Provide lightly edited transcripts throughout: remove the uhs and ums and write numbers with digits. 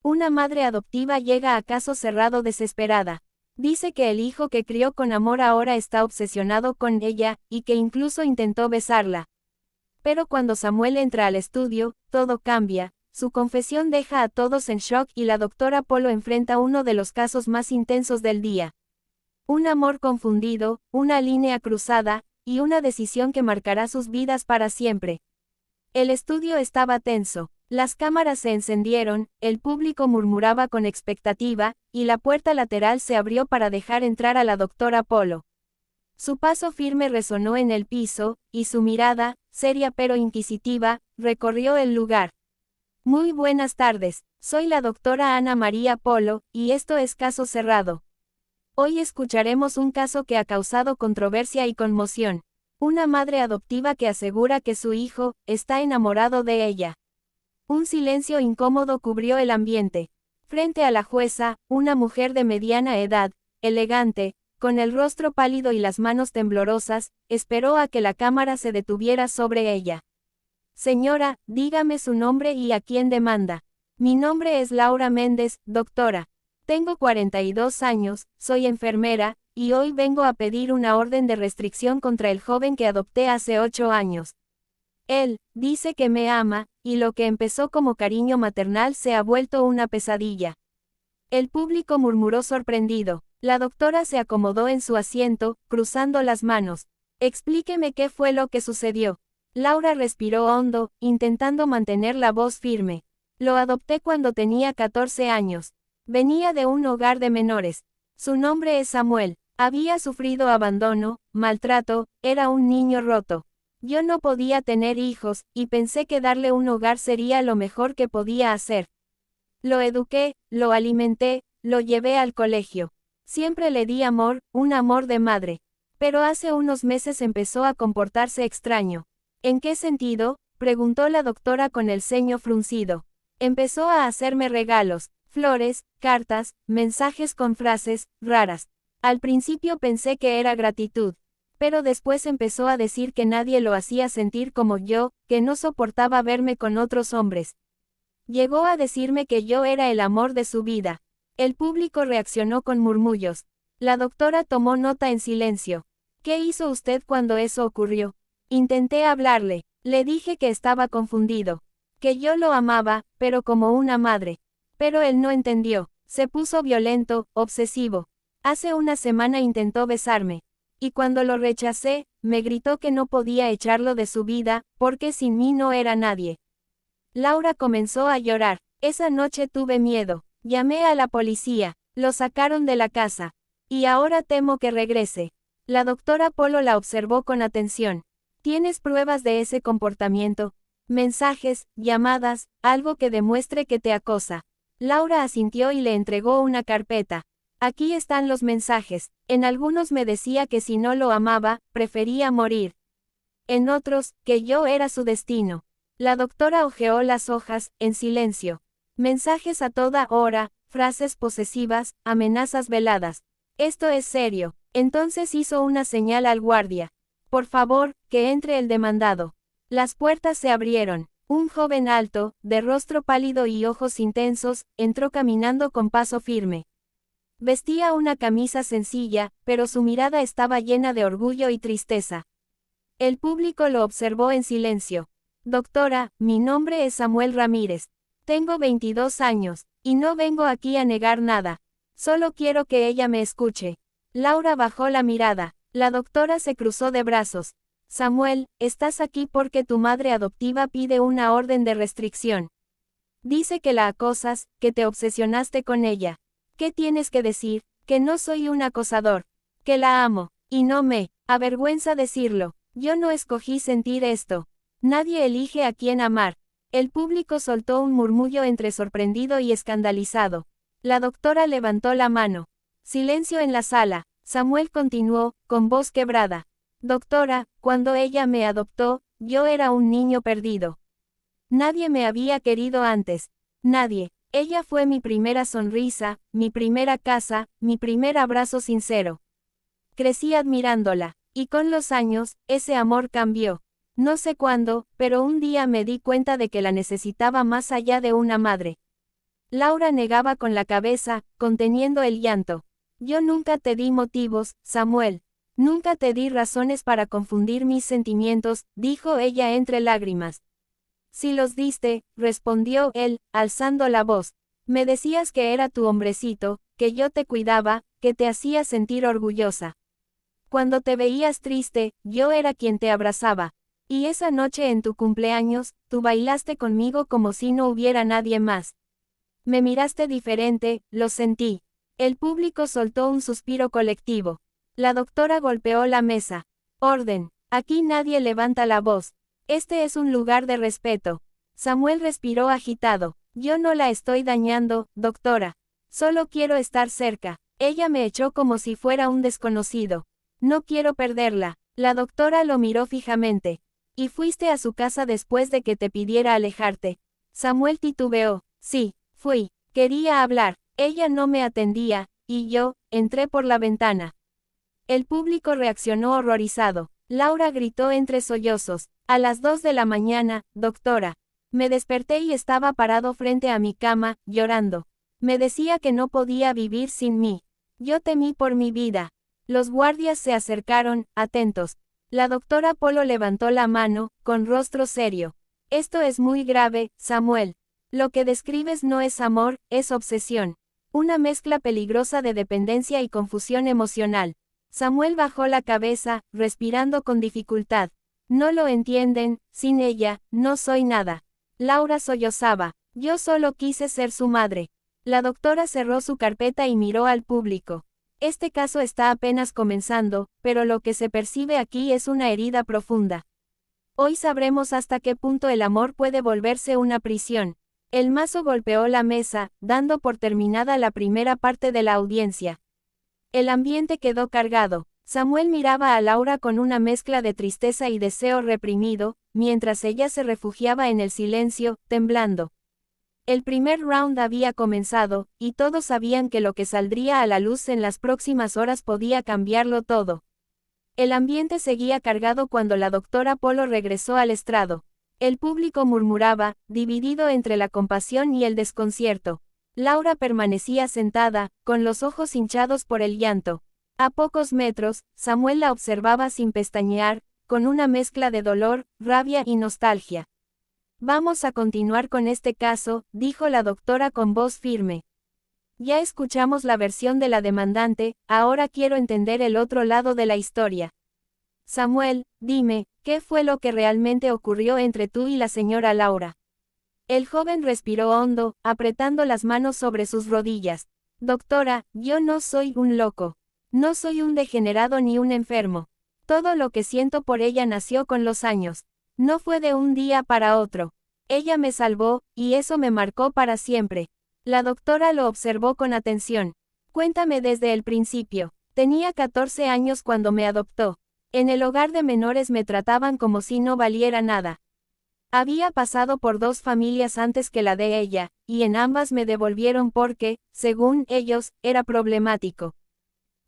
Una madre adoptiva llega a caso cerrado desesperada. Dice que el hijo que crió con amor ahora está obsesionado con ella, y que incluso intentó besarla. Pero cuando Samuel entra al estudio, todo cambia. Su confesión deja a todos en shock y la doctora Polo enfrenta uno de los casos más intensos del día. Un amor confundido, una línea cruzada, y una decisión que marcará sus vidas para siempre. El estudio estaba tenso. Las cámaras se encendieron, el público murmuraba con expectativa, y la puerta lateral se abrió para dejar entrar a la doctora Polo. Su paso firme resonó en el piso, y su mirada, seria pero inquisitiva, recorrió el lugar. Muy buenas tardes, soy la doctora Ana María Polo, y esto es Caso Cerrado. Hoy escucharemos un caso que ha causado controversia y conmoción. Una madre adoptiva que asegura que su hijo está enamorado de ella. Un silencio incómodo cubrió el ambiente. Frente a la jueza, una mujer de mediana edad, elegante, con el rostro pálido y las manos temblorosas, esperó a que la cámara se detuviera sobre ella. Señora, dígame su nombre y a quién demanda. Mi nombre es Laura Méndez, doctora. Tengo 42 años, soy enfermera, y hoy vengo a pedir una orden de restricción contra el joven que adopté hace 8 años. Él dice que me ama, y lo que empezó como cariño maternal se ha vuelto una pesadilla. El público murmuró sorprendido. La doctora se acomodó en su asiento, cruzando las manos. Explíqueme qué fue lo que sucedió. Laura respiró hondo, intentando mantener la voz firme. Lo adopté cuando tenía 14 años. Venía de un hogar de menores. Su nombre es Samuel. Había sufrido abandono, maltrato, era un niño roto. Yo no podía tener hijos, y pensé que darle un hogar sería lo mejor que podía hacer. Lo eduqué, lo alimenté, lo llevé al colegio. Siempre le di amor, un amor de madre. Pero hace unos meses empezó a comportarse extraño. ¿En qué sentido?, preguntó la doctora con el ceño fruncido. Empezó a hacerme regalos, flores, cartas, mensajes con frases raras. Al principio pensé que era gratitud. Pero después empezó a decir que nadie lo hacía sentir como yo, que no soportaba verme con otros hombres. Llegó a decirme que yo era el amor de su vida. El público reaccionó con murmullos. La doctora tomó nota en silencio. ¿Qué hizo usted cuando eso ocurrió? Intenté hablarle. Le dije que estaba confundido. Que yo lo amaba, pero como una madre. Pero él no entendió. Se puso violento, obsesivo. Hace una semana intentó besarme. Y cuando lo rechacé, me gritó que no podía echarlo de su vida, porque sin mí no era nadie. Laura comenzó a llorar. Esa noche tuve miedo. Llamé a la policía. Lo sacaron de la casa. Y ahora temo que regrese. La doctora Polo la observó con atención. ¿Tienes pruebas de ese comportamiento? Mensajes, llamadas, algo que demuestre que te acosa. Laura asintió y le entregó una carpeta. Aquí están los mensajes. En algunos me decía que si no lo amaba, prefería morir. En otros, que yo era su destino. La doctora hojeó las hojas, en silencio. Mensajes a toda hora, frases posesivas, amenazas veladas. Esto es serio. Entonces hizo una señal al guardia. Por favor, que entre el demandado. Las puertas se abrieron. Un joven alto, de rostro pálido y ojos intensos, entró caminando con paso firme. Vestía una camisa sencilla, pero su mirada estaba llena de orgullo y tristeza. El público lo observó en silencio. Doctora, mi nombre es Samuel Ramírez. Tengo 22 años, y no vengo aquí a negar nada. Solo quiero que ella me escuche. Laura bajó la mirada. La doctora se cruzó de brazos. Samuel, estás aquí porque tu madre adoptiva pide una orden de restricción. Dice que la acosas, que te obsesionaste con ella. ¿Qué tienes que decir? Que no soy un acosador. Que la amo. Y no me avergüenza decirlo. Yo no escogí sentir esto. Nadie elige a quién amar. El público soltó un murmullo entre sorprendido y escandalizado. La doctora levantó la mano. Silencio en la sala. Samuel continuó, con voz quebrada. Doctora, cuando ella me adoptó, yo era un niño perdido. Nadie me había querido antes. Nadie. Ella fue mi primera sonrisa, mi primera casa, mi primer abrazo sincero. Crecí admirándola, y con los años, ese amor cambió. No sé cuándo, pero un día me di cuenta de que la necesitaba más allá de una madre. Laura negaba con la cabeza, conteniendo el llanto. Yo nunca te di motivos, Samuel. Nunca te di razones para confundir mis sentimientos, dijo ella entre lágrimas. Si los diste, respondió él, alzando la voz. Me decías que era tu hombrecito, que yo te cuidaba, que te hacía sentir orgullosa. Cuando te veías triste, yo era quien te abrazaba. Y esa noche en tu cumpleaños, tú bailaste conmigo como si no hubiera nadie más. Me miraste diferente, lo sentí. El público soltó un suspiro colectivo. La doctora golpeó la mesa. Orden. Aquí nadie levanta la voz. Este es un lugar de respeto. Samuel respiró agitado. Yo no la estoy dañando, doctora. Solo quiero estar cerca. Ella me echó como si fuera un desconocido. No quiero perderla. La doctora lo miró fijamente. ¿Y fuiste a su casa después de que te pidiera alejarte? Samuel titubeó. Sí, fui. Quería hablar. Ella no me atendía, y yo, entré por la ventana. El público reaccionó horrorizado. Laura gritó entre sollozos. A las 2 de la mañana, doctora. Me desperté y estaba parado frente a mi cama, llorando. Me decía que no podía vivir sin mí. Yo temí por mi vida. Los guardias se acercaron, atentos. La doctora Polo levantó la mano, con rostro serio. Esto es muy grave, Samuel. Lo que describes no es amor, es obsesión. Una mezcla peligrosa de dependencia y confusión emocional. Samuel bajó la cabeza, respirando con dificultad. No lo entienden, sin ella, no soy nada. Laura sollozaba. Yo solo quise ser su madre. La doctora cerró su carpeta y miró al público. Este caso está apenas comenzando, pero lo que se percibe aquí es una herida profunda. Hoy sabremos hasta qué punto el amor puede volverse una prisión. El mazo golpeó la mesa, dando por terminada la primera parte de la audiencia. El ambiente quedó cargado. Samuel miraba a Laura con una mezcla de tristeza y deseo reprimido, mientras ella se refugiaba en el silencio, temblando. El primer round había comenzado, y todos sabían que lo que saldría a la luz en las próximas horas podía cambiarlo todo. El ambiente seguía cargado cuando la doctora Polo regresó al estrado. El público murmuraba, dividido entre la compasión y el desconcierto. Laura permanecía sentada, con los ojos hinchados por el llanto. A pocos metros, Samuel la observaba sin pestañear, con una mezcla de dolor, rabia y nostalgia. Vamos a continuar con este caso, dijo la doctora con voz firme. Ya escuchamos la versión de la demandante, ahora quiero entender el otro lado de la historia. Samuel, dime, ¿qué fue lo que realmente ocurrió entre tú y la señora Laura? El joven respiró hondo, apretando las manos sobre sus rodillas. Doctora, yo no soy un loco. No soy un degenerado ni un enfermo. Todo lo que siento por ella nació con los años. No fue de un día para otro. Ella me salvó, y eso me marcó para siempre. La doctora lo observó con atención. Cuéntame desde el principio. Tenía 14 años cuando me adoptó. En el hogar de menores me trataban como si no valiera nada. Había pasado por 2 familias antes que la de ella, y en ambas me devolvieron porque, según ellos, era problemático.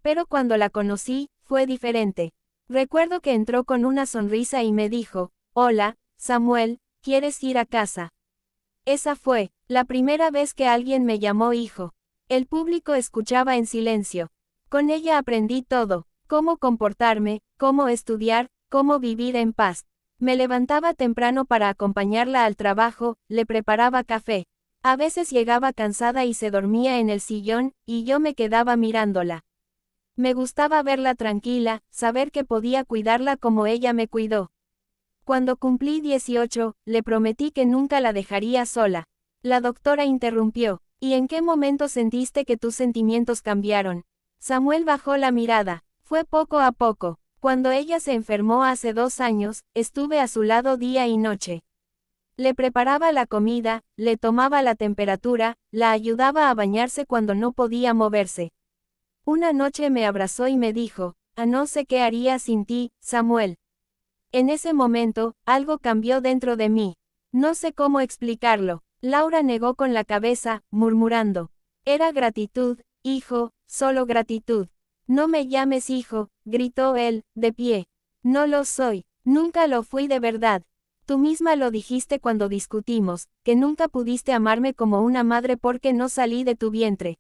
Pero cuando la conocí, fue diferente. Recuerdo que entró con una sonrisa y me dijo, hola, Samuel, ¿quieres ir a casa? Esa fue la primera vez que alguien me llamó hijo. El público escuchaba en silencio. Con ella aprendí todo, cómo comportarme, cómo estudiar, cómo vivir en paz. Me levantaba temprano para acompañarla al trabajo, le preparaba café. A veces llegaba cansada y se dormía en el sillón, y yo me quedaba mirándola. Me gustaba verla tranquila, saber que podía cuidarla como ella me cuidó. Cuando cumplí 18, le prometí que nunca la dejaría sola. La doctora interrumpió. ¿Y en qué momento sentiste que tus sentimientos cambiaron? Samuel bajó la mirada. Fue poco a poco. Cuando ella se enfermó hace 2 años, estuve a su lado día y noche. Le preparaba la comida, le tomaba la temperatura, la ayudaba a bañarse cuando no podía moverse. Una noche me abrazó y me dijo, no sé qué haría sin ti, Samuel. En ese momento, algo cambió dentro de mí. No sé cómo explicarlo. Laura negó con la cabeza, murmurando. Era gratitud, hijo, solo gratitud. No me llames hijo, gritó él, de pie. No lo soy, nunca lo fui de verdad. Tú misma lo dijiste cuando discutimos, que nunca pudiste amarme como una madre porque no salí de tu vientre.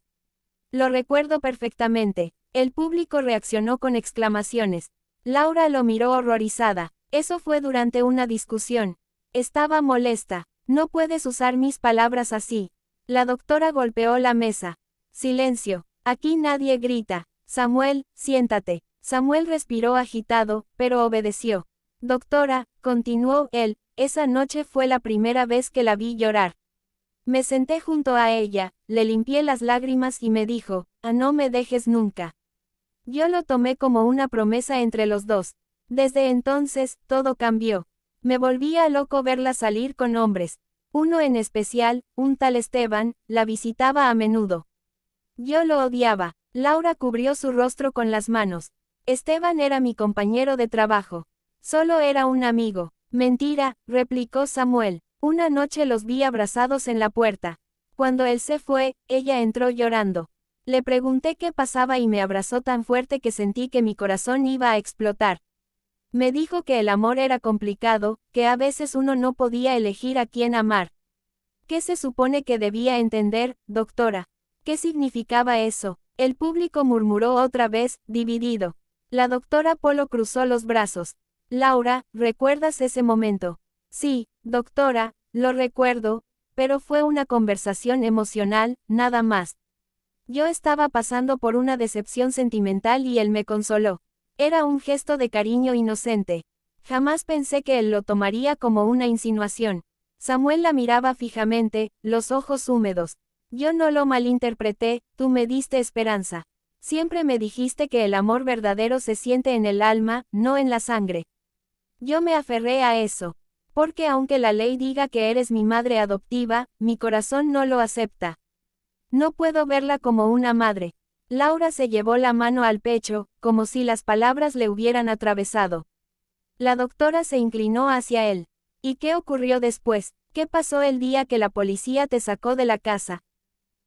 Lo recuerdo perfectamente. El público reaccionó con exclamaciones. Laura lo miró horrorizada. Eso fue durante una discusión. Estaba molesta. No puedes usar mis palabras así. La doctora golpeó la mesa. Silencio. Aquí nadie grita. Samuel, siéntate. Samuel respiró agitado, pero obedeció. Doctora, continuó él, esa noche fue la primera vez que la vi llorar. Me senté junto a ella, le limpié las lágrimas y me dijo, no me dejes nunca. Yo lo tomé como una promesa entre los dos. Desde entonces, todo cambió. Me volvía loco verla salir con hombres. Uno en especial, un tal Esteban, la visitaba a menudo. Yo lo odiaba. Laura cubrió su rostro con las manos. Esteban era mi compañero de trabajo. Solo era un amigo. Mentira, replicó Samuel. Una noche los vi abrazados en la puerta. Cuando él se fue, ella entró llorando. Le pregunté qué pasaba y me abrazó tan fuerte que sentí que mi corazón iba a explotar. Me dijo que el amor era complicado, que a veces uno no podía elegir a quién amar. ¿Qué se supone que debía entender, doctora? ¿Qué significaba eso? El público murmuró otra vez, dividido. La doctora Polo cruzó los brazos. Laura, ¿recuerdas ese momento? Sí, doctora, lo recuerdo, pero fue una conversación emocional, nada más. Yo estaba pasando por una decepción sentimental y él me consoló. Era un gesto de cariño inocente. Jamás pensé que él lo tomaría como una insinuación. Samuel la miraba fijamente, los ojos húmedos. Yo no lo malinterpreté, tú me diste esperanza. Siempre me dijiste que el amor verdadero se siente en el alma, no en la sangre. Yo me aferré a eso. Porque aunque la ley diga que eres mi madre adoptiva, mi corazón no lo acepta. No puedo verla como una madre. Laura se llevó la mano al pecho, como si las palabras le hubieran atravesado. La doctora se inclinó hacia él. ¿Y qué ocurrió después? ¿Qué pasó el día que la policía te sacó de la casa?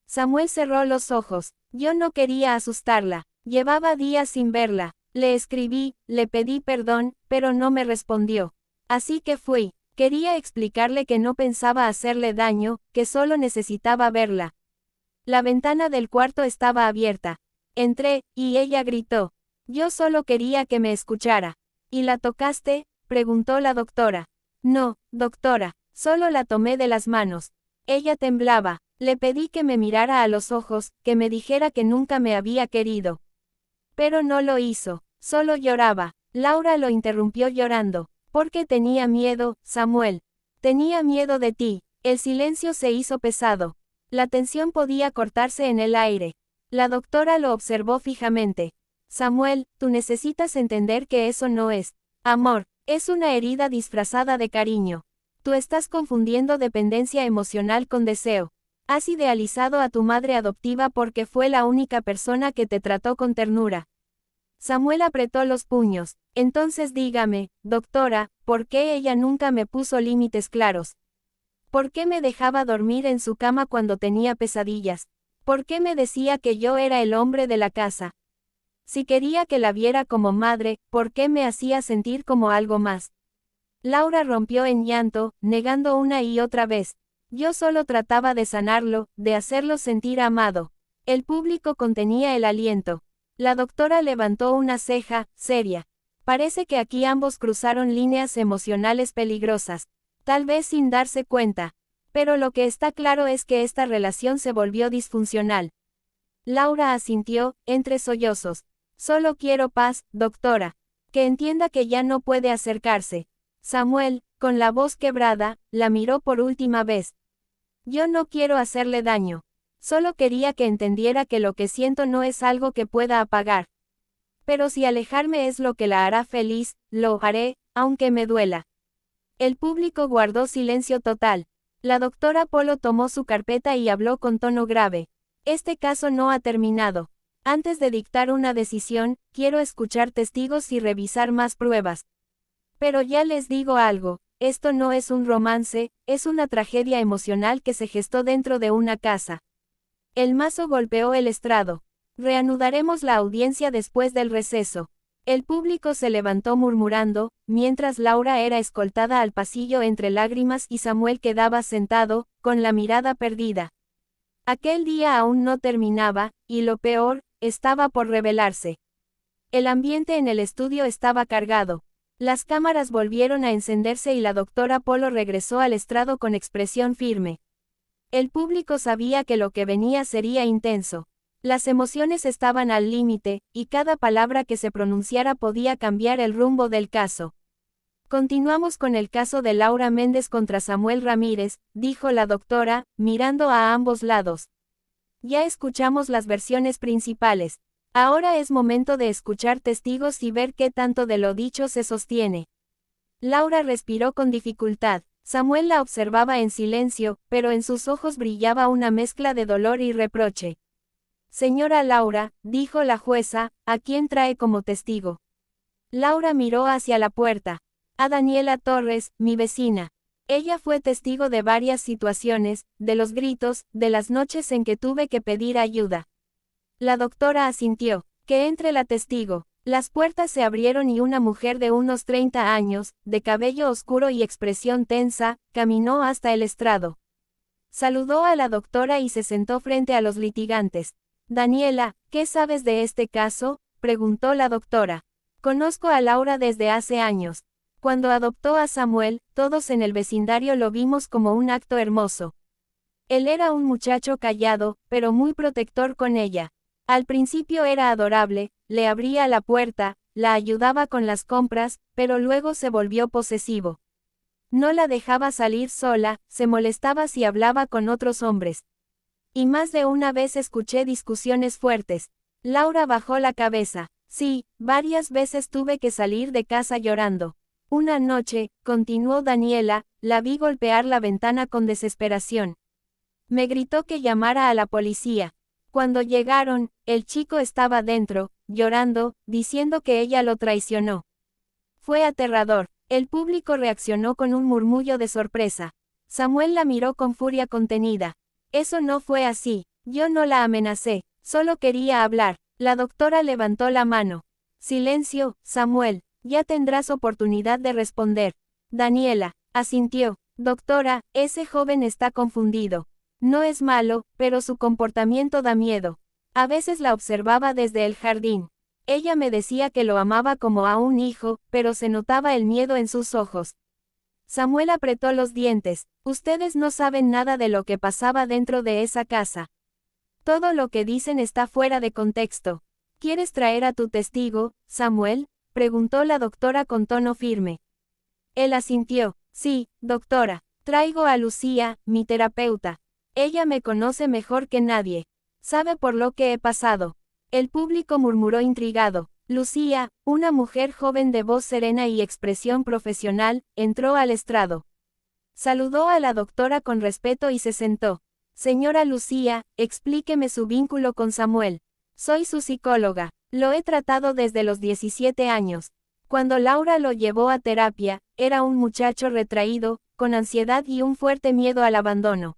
Samuel cerró los ojos. Yo no quería asustarla. Llevaba días sin verla. Le escribí, le pedí perdón, pero no me respondió. Así que fui. Quería explicarle que no pensaba hacerle daño, que solo necesitaba verla. La ventana del cuarto estaba abierta. Entré, y ella gritó. Yo solo quería que me escuchara. ¿Y la tocaste? Preguntó la doctora. No, doctora, solo la tomé de las manos. Ella temblaba. Le pedí que me mirara a los ojos, que me dijera que nunca me había querido. Pero no lo hizo, solo lloraba. Laura lo interrumpió llorando. Porque tenía miedo, Samuel. Tenía miedo de ti. El silencio se hizo pesado. La tensión podía cortarse en el aire. La doctora lo observó fijamente. Samuel, tú necesitas entender que eso no es amor, es una herida disfrazada de cariño. Tú estás confundiendo dependencia emocional con deseo. Has idealizado a tu madre adoptiva porque fue la única persona que te trató con ternura. Samuel apretó los puños. Entonces dígame, doctora, ¿por qué ella nunca me puso límites claros? ¿Por qué me dejaba dormir en su cama cuando tenía pesadillas? ¿Por qué me decía que yo era el hombre de la casa? Si quería que la viera como madre, ¿por qué me hacía sentir como algo más? Laura rompió en llanto, negando una y otra vez. Yo solo trataba de sanarlo, de hacerlo sentir amado. El público contenía el aliento. La doctora levantó una ceja, seria. Parece que aquí ambos cruzaron líneas emocionales peligrosas. Tal vez sin darse cuenta. Pero lo que está claro es que esta relación se volvió disfuncional. Laura asintió, entre sollozos. Solo quiero paz, doctora. Que entienda que ya no puede acercarse. Samuel, con la voz quebrada, la miró por última vez. Yo no quiero hacerle daño. Solo quería que entendiera que lo que siento no es algo que pueda apagar. Pero si alejarme es lo que la hará feliz, lo haré, aunque me duela. El público guardó silencio total. La doctora Polo tomó su carpeta y habló con tono grave. Este caso no ha terminado. Antes de dictar una decisión, quiero escuchar testigos y revisar más pruebas. Pero ya les digo algo, esto no es un romance, es una tragedia emocional que se gestó dentro de una casa. El mazo golpeó el estrado. Reanudaremos la audiencia después del receso. El público se levantó murmurando, mientras Laura era escoltada al pasillo entre lágrimas y Samuel quedaba sentado, con la mirada perdida. Aquel día aún no terminaba, y lo peor, estaba por revelarse. El ambiente en el estudio estaba cargado. Las cámaras volvieron a encenderse y la doctora Polo regresó al estrado con expresión firme. El público sabía que lo que venía sería intenso. Las emociones estaban al límite, y cada palabra que se pronunciara podía cambiar el rumbo del caso. Continuamos con el caso de Laura Méndez contra Samuel Ramírez, dijo la doctora, mirando a ambos lados. Ya escuchamos las versiones principales. Ahora es momento de escuchar testigos y ver qué tanto de lo dicho se sostiene. Laura respiró con dificultad. Samuel la observaba en silencio, pero en sus ojos brillaba una mezcla de dolor y reproche. Señora Laura, dijo la jueza, ¿a quién trae como testigo? Laura miró hacia la puerta. A Daniela Torres, mi vecina. Ella fue testigo de varias situaciones, de los gritos, de las noches en que tuve que pedir ayuda. La doctora asintió. Que entre la testigo. Las puertas se abrieron y una mujer de unos 30 años, de cabello oscuro y expresión tensa, caminó hasta el estrado. Saludó a la doctora y se sentó frente a los litigantes. Daniela, ¿qué sabes de este caso?, preguntó la doctora. Conozco a Laura desde hace años. Cuando adoptó a Samuel, todos en el vecindario lo vimos como un acto hermoso. Él era un muchacho callado, pero muy protector con ella. Al principio era adorable, le abría la puerta, la ayudaba con las compras, pero luego se volvió posesivo. No la dejaba salir sola, se molestaba si hablaba con otros hombres. Y más de una vez escuché discusiones fuertes. Laura bajó la cabeza. Sí, varias veces tuve que salir de casa llorando. Una noche, continuó Daniela, la vi golpear la ventana con desesperación. Me gritó que llamara a la policía. Cuando llegaron, el chico estaba dentro, llorando, diciendo que ella lo traicionó. Fue aterrador. El público reaccionó con un murmullo de sorpresa. Samuel la miró con furia contenida. Eso no fue así. Yo no la amenacé. Solo quería hablar. La doctora levantó la mano. Silencio, Samuel. Ya tendrás oportunidad de responder. Daniela asintió. Doctora, ese joven está confundido. No es malo, pero su comportamiento da miedo. A veces la observaba desde el jardín. Ella me decía que lo amaba como a un hijo, pero se notaba el miedo en sus ojos. Samuel apretó los dientes. Ustedes no saben nada de lo que pasaba dentro de esa casa. Todo lo que dicen está fuera de contexto. ¿Quieres traer a tu testigo, Samuel?, preguntó la doctora con tono firme. Él asintió. Sí, doctora. Traigo a Lucía, mi terapeuta. Ella me conoce mejor que nadie. Sabe por lo que he pasado. El público murmuró intrigado. Lucía, una mujer joven de voz serena y expresión profesional, entró al estrado. Saludó a la doctora con respeto y se sentó. Señora Lucía, explíqueme su vínculo con Samuel. Soy su psicóloga. Lo he tratado desde los 17 años. Cuando Laura lo llevó a terapia, era un muchacho retraído, con ansiedad y un fuerte miedo al abandono.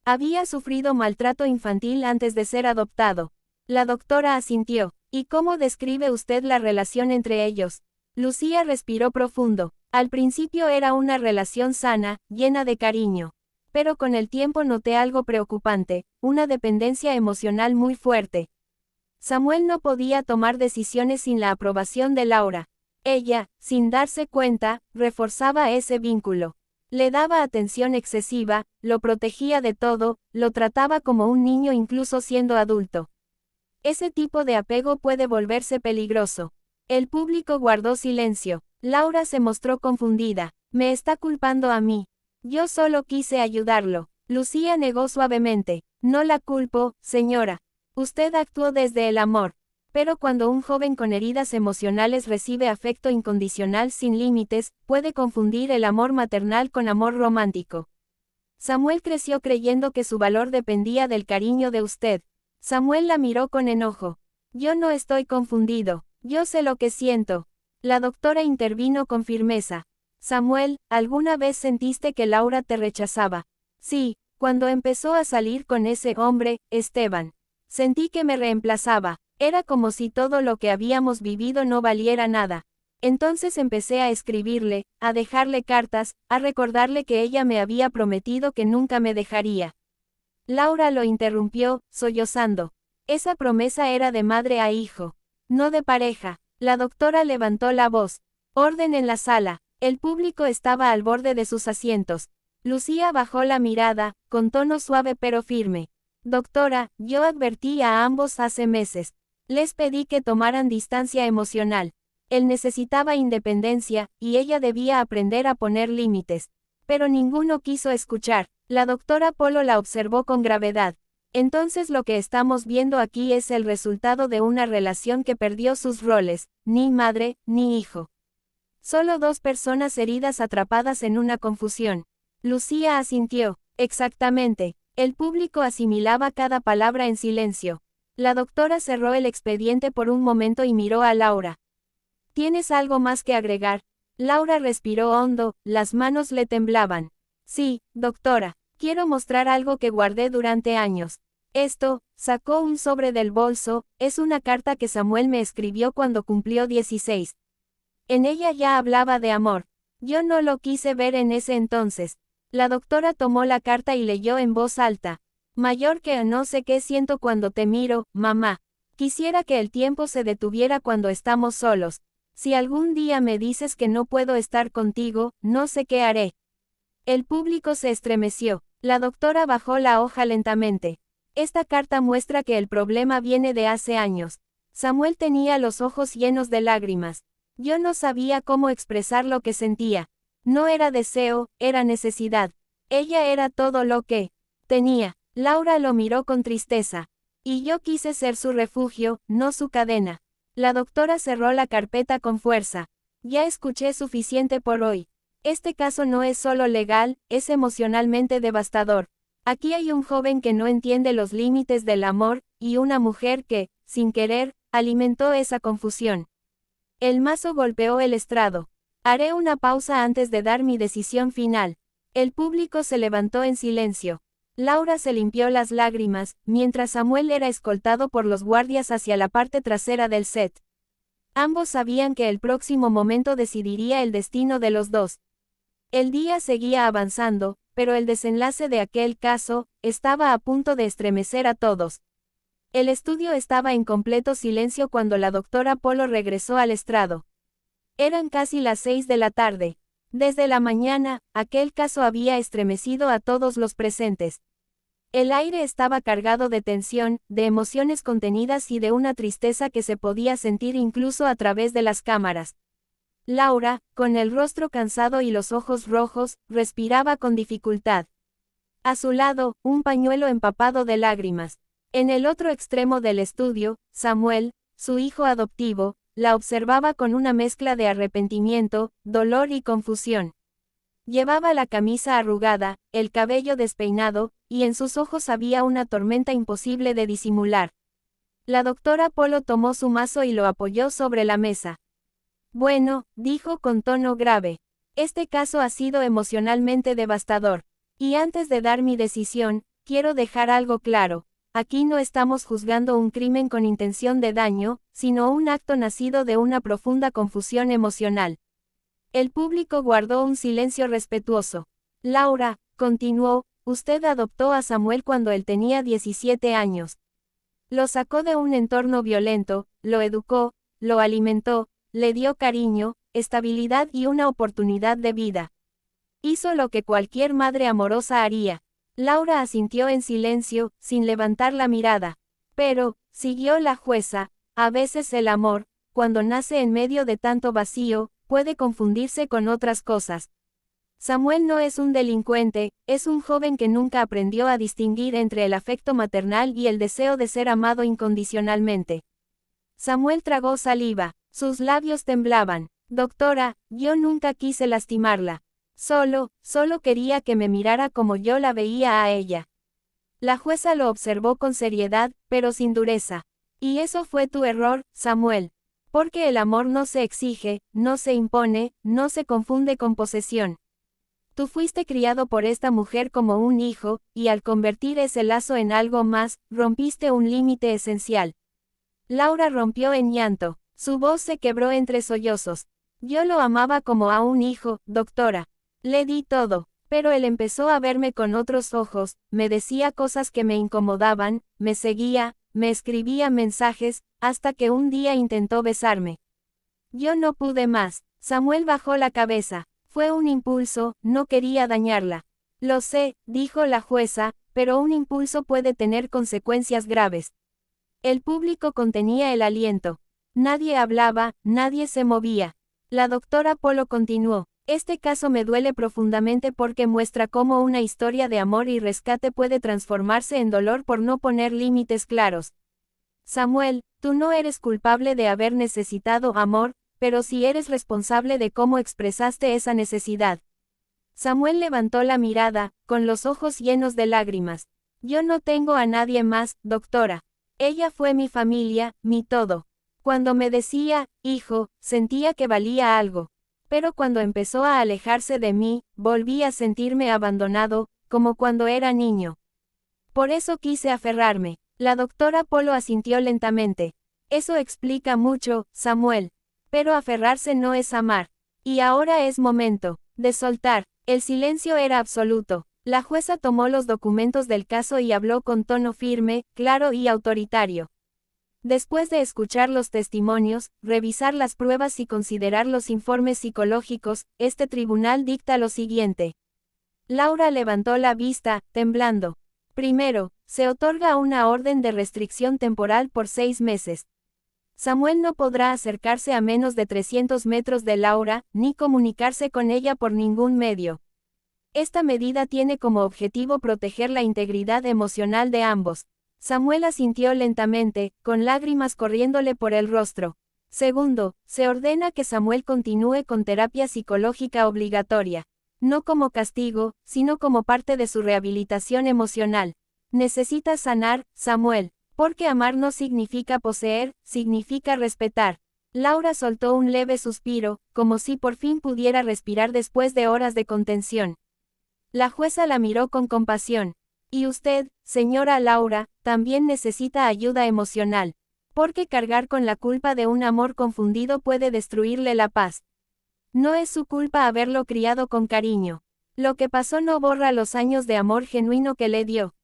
Había sufrido maltrato infantil antes de ser adoptado. La doctora asintió. ¿Y cómo describe usted la relación entre ellos? Lucía respiró profundo. Al principio era una relación sana, llena de cariño. Pero con el tiempo noté algo preocupante, una dependencia emocional muy fuerte. Samuel no podía tomar decisiones sin la aprobación de Laura. Ella, sin darse cuenta, reforzaba ese vínculo. Le daba atención excesiva, lo protegía de todo, lo trataba como un niño incluso siendo adulto. Ese tipo de apego puede volverse peligroso. El público guardó silencio. Laura se mostró confundida. Me está culpando a mí. Yo solo quise ayudarlo. Lucía negó suavemente. No la culpo, señora. Usted actuó desde el amor. Pero cuando un joven con heridas emocionales recibe afecto incondicional sin límites, puede confundir el amor maternal con amor romántico. Samuel creció creyendo que su valor dependía del cariño de usted. Samuel la miró con enojo. Yo no estoy confundido. Yo sé lo que siento. La doctora intervino con firmeza. Samuel, ¿alguna vez sentiste que Laura te rechazaba? Sí, cuando empezó a salir con ese hombre, Esteban. Sentí que me reemplazaba. Era como si todo lo que habíamos vivido no valiera nada. Entonces empecé a escribirle, a dejarle cartas, a recordarle que ella me había prometido que nunca me dejaría. Laura lo interrumpió, sollozando. Esa promesa era de madre a hijo, no de pareja. La doctora levantó la voz. Orden en la sala. El público estaba al borde de sus asientos. Lucía bajó la mirada, con tono suave pero firme. Doctora, yo advertí a ambos hace meses. Les pedí que tomaran distancia emocional. Él necesitaba independencia, y ella debía aprender a poner límites. Pero ninguno quiso escuchar. La doctora Polo la observó con gravedad. Entonces lo que estamos viendo aquí es el resultado de una relación que perdió sus roles, ni madre, ni hijo. Solo dos personas heridas atrapadas en una confusión. Lucía asintió. Exactamente. El público asimilaba cada palabra en silencio. La doctora cerró el expediente por un momento y miró a Laura. ¿Tienes algo más que agregar? Laura respiró hondo, las manos le temblaban. Sí, doctora. Quiero mostrar algo que guardé durante años. Esto, sacó un sobre del bolso, es una carta que Samuel me escribió cuando cumplió 16. En ella ya hablaba de amor. Yo no lo quise ver en ese entonces. La doctora tomó la carta y leyó en voz alta. Mayor que no sé qué siento cuando te miro, mamá. Quisiera que el tiempo se detuviera cuando estamos solos. Si algún día me dices que no puedo estar contigo, no sé qué haré. El público se estremeció. La doctora bajó la hoja lentamente. Esta carta muestra que el problema viene de hace años. Samuel tenía los ojos llenos de lágrimas. Yo no sabía cómo expresar lo que sentía. No era deseo, era necesidad. Ella era todo lo que tenía. Laura lo miró con tristeza. Y yo quise ser su refugio, no su cadena. La doctora cerró la carpeta con fuerza. Ya escuché suficiente por hoy. Este caso no es solo legal, es emocionalmente devastador. Aquí hay un joven que no entiende los límites del amor, y una mujer que, sin querer, alimentó esa confusión. El mazo golpeó el estrado. Haré una pausa antes de dar mi decisión final. El público se levantó en silencio. Laura se limpió las lágrimas, mientras Samuel era escoltado por los guardias hacia la parte trasera del set. Ambos sabían que el próximo momento decidiría el destino de los dos. El día seguía avanzando, pero el desenlace de aquel caso estaba a punto de estremecer a todos. El estudio estaba en completo silencio cuando la doctora Polo regresó al estrado. Eran casi las 6 de la tarde. Desde la mañana, aquel caso había estremecido a todos los presentes. El aire estaba cargado de tensión, de emociones contenidas y de una tristeza que se podía sentir incluso a través de las cámaras. Laura, con el rostro cansado y los ojos rojos, respiraba con dificultad. A su lado, un pañuelo empapado de lágrimas. En el otro extremo del estudio, Samuel, su hijo adoptivo, la observaba con una mezcla de arrepentimiento, dolor y confusión. Llevaba la camisa arrugada, el cabello despeinado, y en sus ojos había una tormenta imposible de disimular. La doctora Polo tomó su mazo y lo apoyó sobre la mesa. Bueno, dijo con tono grave. Este caso ha sido emocionalmente devastador. Y antes de dar mi decisión, quiero dejar algo claro. Aquí no estamos juzgando un crimen con intención de daño, sino un acto nacido de una profunda confusión emocional. El público guardó un silencio respetuoso. Laura, continuó, usted adoptó a Samuel cuando él tenía 17 años. Lo sacó de un entorno violento, lo educó, lo alimentó, le dio cariño, estabilidad y una oportunidad de vida. Hizo lo que cualquier madre amorosa haría. Laura asintió en silencio, sin levantar la mirada. Pero, siguió la jueza, a veces el amor, cuando nace en medio de tanto vacío, puede confundirse con otras cosas. Samuel no es un delincuente, es un joven que nunca aprendió a distinguir entre el afecto maternal y el deseo de ser amado incondicionalmente. Samuel tragó saliva, sus labios temblaban. Doctora, yo nunca quise lastimarla. Solo quería que me mirara como yo la veía a ella. La jueza lo observó con seriedad, pero sin dureza. Y eso fue tu error, Samuel. Porque el amor no se exige, no se impone, no se confunde con posesión. Tú fuiste criado por esta mujer como un hijo, y al convertir ese lazo en algo más, rompiste un límite esencial. Laura rompió en llanto. Su voz se quebró entre sollozos. Yo lo amaba como a un hijo, doctora. Le di todo. Pero él empezó a verme con otros ojos, me decía cosas que me incomodaban, me seguía, me escribía mensajes, hasta que un día intentó besarme. Yo no pude más. Samuel bajó la cabeza. Fue un impulso, no quería dañarla. Lo sé, dijo la jueza, pero un impulso puede tener consecuencias graves. El público contenía el aliento. Nadie hablaba, nadie se movía. La doctora Polo continuó. Este caso me duele profundamente porque muestra cómo una historia de amor y rescate puede transformarse en dolor por no poner límites claros. Samuel, tú no eres culpable de haber necesitado amor, pero sí eres responsable de cómo expresaste esa necesidad. Samuel levantó la mirada, con los ojos llenos de lágrimas. Yo no tengo a nadie más, doctora. Ella fue mi familia, mi todo. Cuando me decía, hijo, sentía que valía algo. Pero cuando empezó a alejarse de mí, volví a sentirme abandonado, como cuando era niño. Por eso quise aferrarme. La doctora Polo asintió lentamente. Eso explica mucho, Samuel. Pero aferrarse no es amar. Y ahora es momento de soltar. El silencio era absoluto. La jueza tomó los documentos del caso y habló con tono firme, claro y autoritario. Después de escuchar los testimonios, revisar las pruebas y considerar los informes psicológicos, este tribunal dicta lo siguiente. Laura levantó la vista, temblando. Primero, se otorga una orden de restricción temporal por 6 meses. Samuel no podrá acercarse a menos de 300 metros de Laura, ni comunicarse con ella por ningún medio. Esta medida tiene como objetivo proteger la integridad emocional de ambos. Samuel asintió lentamente, con lágrimas corriéndole por el rostro. Segundo, se ordena que Samuel continúe con terapia psicológica obligatoria. No como castigo, sino como parte de su rehabilitación emocional. Necesitas sanar, Samuel. Porque amar no significa poseer, significa respetar. Laura soltó un leve suspiro, como si por fin pudiera respirar después de horas de contención. La jueza la miró con compasión. Y usted, señora Laura, también necesita ayuda emocional. Porque cargar con la culpa de un amor confundido puede destruirle la paz. No es su culpa haberlo criado con cariño. Lo que pasó no borra los años de amor genuino que le dio.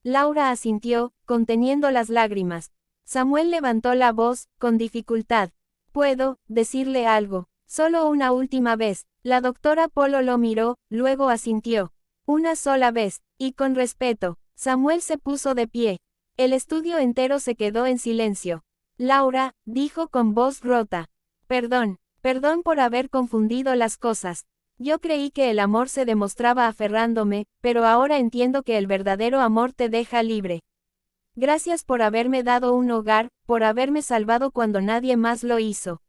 Laura asintió, conteniendo las lágrimas. Samuel levantó la voz, con dificultad. ¿Puedo decirle algo? Solo una última vez. La doctora Polo lo miró, luego asintió. Una sola vez, y con respeto. Samuel se puso de pie. El estudio entero se quedó en silencio. Laura, dijo con voz rota. Perdón por haber confundido las cosas. Yo creí que el amor se demostraba aferrándome, pero ahora entiendo que el verdadero amor te deja libre. Gracias por haberme dado un hogar, por haberme salvado cuando nadie más lo hizo.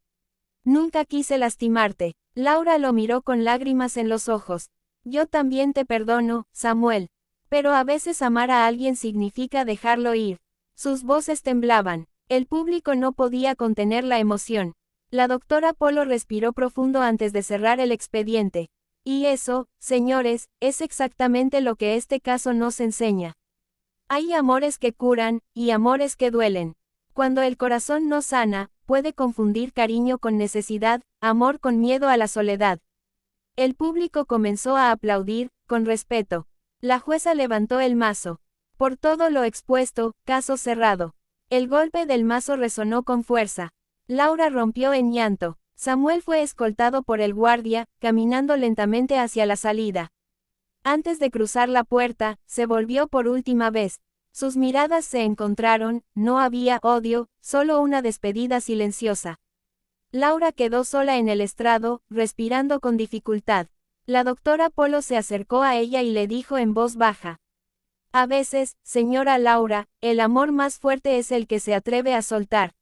Nunca quise lastimarte. Laura lo miró con lágrimas en los ojos. Yo también te perdono, Samuel. Pero a veces amar a alguien significa dejarlo ir. Sus voces temblaban. El público no podía contener la emoción. La doctora Polo respiró profundo antes de cerrar el expediente. Y eso, señores, es exactamente lo que este caso nos enseña. Hay amores que curan, y amores que duelen. Cuando el corazón no sana, puede confundir cariño con necesidad, amor con miedo a la soledad. El público comenzó a aplaudir, con respeto. La jueza levantó el mazo. Por todo lo expuesto, caso cerrado. El golpe del mazo resonó con fuerza. Laura rompió en llanto. Samuel fue escoltado por el guardia, caminando lentamente hacia la salida. Antes de cruzar la puerta, se volvió por última vez. Sus miradas se encontraron, no había odio, solo una despedida silenciosa. Laura quedó sola en el estrado, respirando con dificultad. La doctora Polo se acercó a ella y le dijo en voz baja. A veces, señora Laura, el amor más fuerte es el que se atreve a soltar.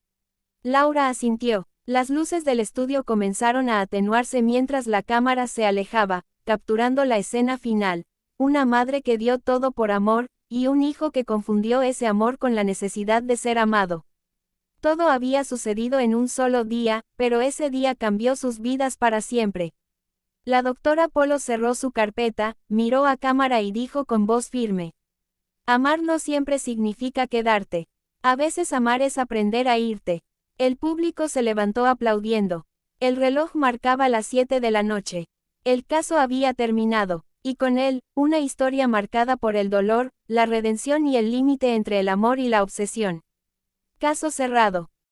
Laura asintió. Las luces del estudio comenzaron a atenuarse mientras la cámara se alejaba, capturando la escena final. Una madre que dio todo por amor, y un hijo que confundió ese amor con la necesidad de ser amado. Todo había sucedido en un solo día, pero ese día cambió sus vidas para siempre. La doctora Polo cerró su carpeta, miró a cámara y dijo con voz firme. Amar no siempre significa quedarte. A veces amar es aprender a irte. El público se levantó aplaudiendo. El reloj marcaba las 7 de la noche. El caso había terminado, y con él, una historia marcada por el dolor, la redención y el límite entre el amor y la obsesión. Caso cerrado.